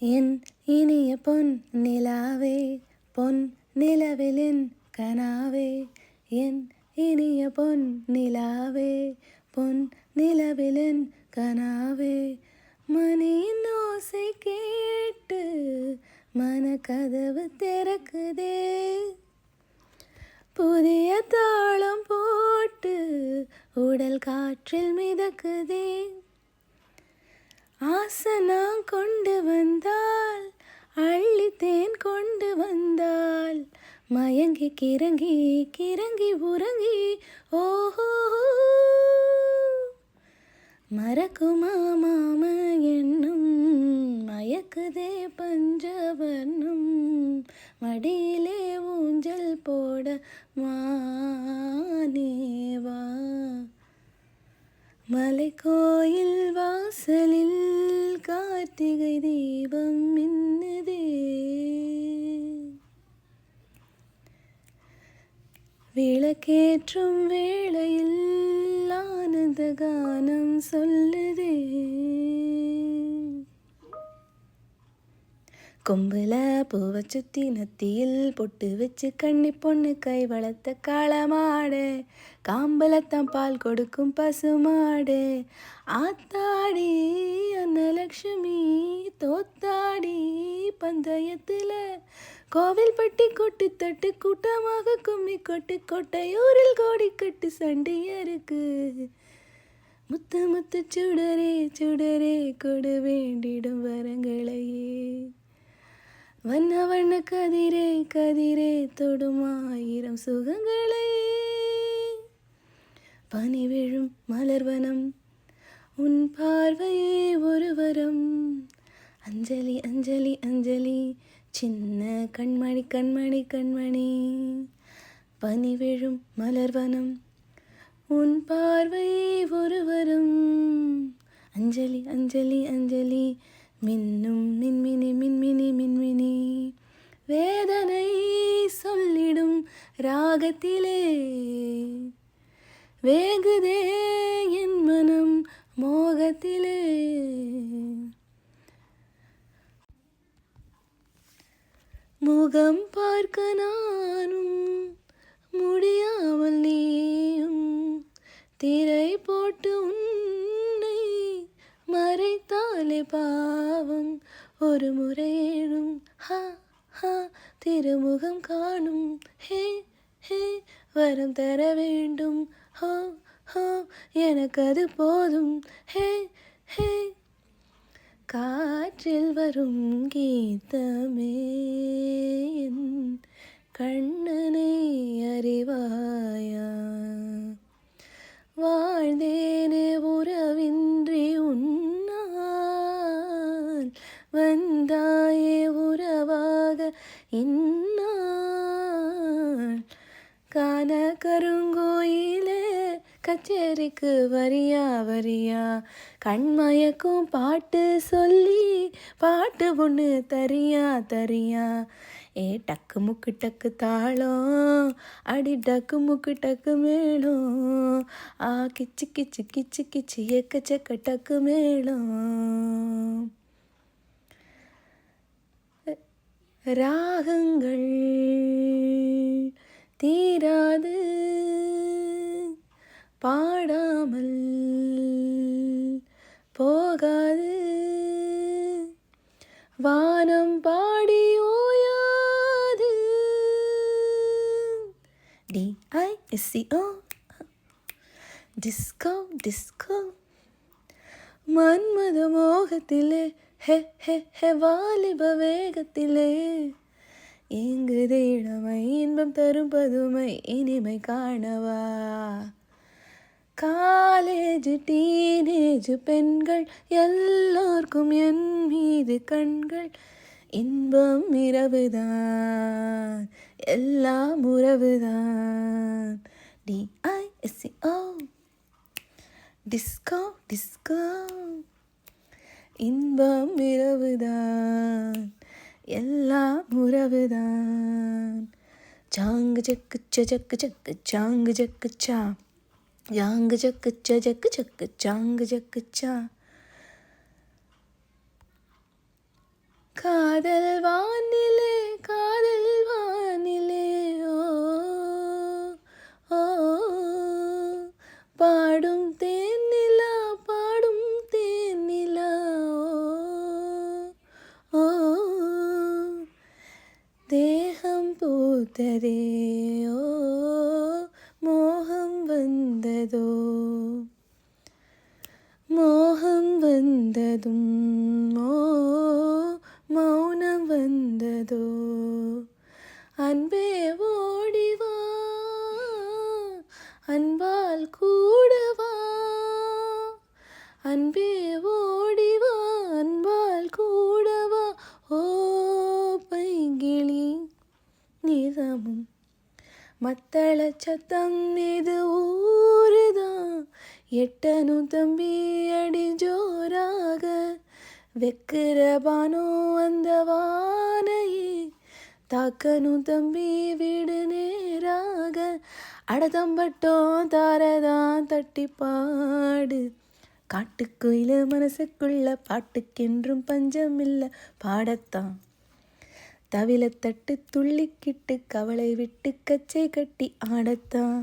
என் இனிய பொன் நிலாவே பொன் நிலவிலின் கனாவே என் இனிய பொன் நிலாவே பொன் நிலவிலின் கனாவே மணியின் ஓசை கேட்டு மனக்கதவு திறக்குதே புதிய தாளம் போட்டு உடல் காற்றில் மிதக்குதே ஆசனம் கொண்டு வந்தால் அள்ளித்தேன் கொண்டு வந்தால் மயங்கி கிறங்கி கிறங்கி உறங்கி ஓஹோ மறக்குமா மாம எண்ணும் மயக்குதே பஞ்சவர்ணம் மடியிலே ஊஞ்சல் போட மானேவா மலைக்கோயில் வாசலில் கார்த்திகை தீபம் மின்னுதே விளக்கேற்றும் வேளையில் ஆனந்த கானம் சொல்லுதே கொம்புல பூவை சுத்தி நத்தியில் பொட்டு வச்சு கண்ணி பொண்ணு கை வளர்த்த காளமாடு காம்பலத்தான் பால் கொடுக்கும் பசுமாடு ஆத்தாடி அன்னலக்ஷ்மி தோத்தாடி பந்தயத்தில் கோவில்பட்டி கொட்டு தட்டு கூட்டமாக கும்மி கொட்டு கொட்டையூரில் கோடி கட்டு சண்டையருக்கு முத்து முத்து சுடரே சுடரே கொடு வேண்டிடும் வரங்களையே வண்ண வண்ண கதிரே கதிரே தொடுமாயிரம் சுகங்களே பனி விழும் மலர்வனம் உன் பார்வையே ஒரு வரம் அஞ்சலி அஞ்சலி அஞ்சலி சின்ன கண்மணி கண்மணி கண்மணி பனி விழும் மலர்வனம் உன் பார்வையே ஒரு வரம் அஞ்சலி அஞ்சலி அஞ்சலி மின்னும் மின்மினி மின்மினி மின்மினி வேதனை சொல்லிடும் ராகத்திலே வேகுதே என் மனம் மோகத்திலே முகம் பார்க்க நானும் முடியாமல் நீயும் திரை போட்டு உன்னை மறைத்தாலே பாவம் ஒரு முறையேனும் ஹா ஹா திருமுகம் காணும் ஹே ஹே வரம் தர வேண்டும் ஹோ ஹோ எனக்கு அது போதும் ஹே ஹே காற்றில் வரும் கீதமே என் கண்ணனை அறிவாயா வாழ்ந்தேனே உறவின்றி உன்னால் வந்தாயே உறவாக இந்நாள் காண கருங்கோயிலே கச்சேரிக்கு வரியா வரியா கண்மயக்கும் பாட்டு சொல்லி பாட்டு ஒன்று தரியா தரியா ஏ டக்கு முக்கு டக்கு தாளம் அடி டக்கு முக்கு டக்கு மேளம் ஆ கிச்சு கிச்சு கிச்சு கிச்சு எக்கச்சக்க டக்கு மேளம் ராகங்கள் தீராது பாடாமல் போகாது வானம் பாடி ஓயாது DISCO டிஸ்கோ டிஸ்கோ மன்மத மோகத்திலே ஹே ஹே ஹே வாலிப வேகத்திலே எங்குதே இளமை இன்பம் தரும் பதுமை இனிமை காணவா காலேஜ் டீனேஜ் பெண்கள் எல்லோர்க்கும் என் மீது கண்கள் இன்பம் இரவுதான் எல்லாம் உறவுதான் DISCO டிஸ்கோ டிஸ்கோ இன்பம் இரவுதான் எல்லாம் உறவுதான் சாங்கு ஜக்கு ஜக்கு ஜக்கு சாங்கு ஜக்கு சா ஜாங்கு ஜக்கு ஜக்கு ஜக்கு சாங்கு ஜக்கு சா பூத்ததே ஓ மோகம் வந்ததோ மோகம் வந்ததும் ஓ மௌனம் வந்ததோ அன்பே ஓடிவா அன்பால் கூடவா அன்பே ஓடிவா அன்பால் கூடவா ஓ பைங்கிளி நிதமும் மத்தள சத்தம் இது ஊருதான் எட்டனும் தம்பி அடி ஜோராக வெக்குற பானோ அந்த வானையே தாக்கனும் தம்பி வீடு நேராக அடதம்பட்டோம் தாரதான் தட்டி பாடு காட்டுக்குயில மனசுக்குள்ள பாட்டுக்கென்றும் பஞ்சமில்லை பாடத்தான் தவில தட்டு துள்ளிக்கிட்டு கவலை விட்டு கச்சை கட்டி ஆடத்தான்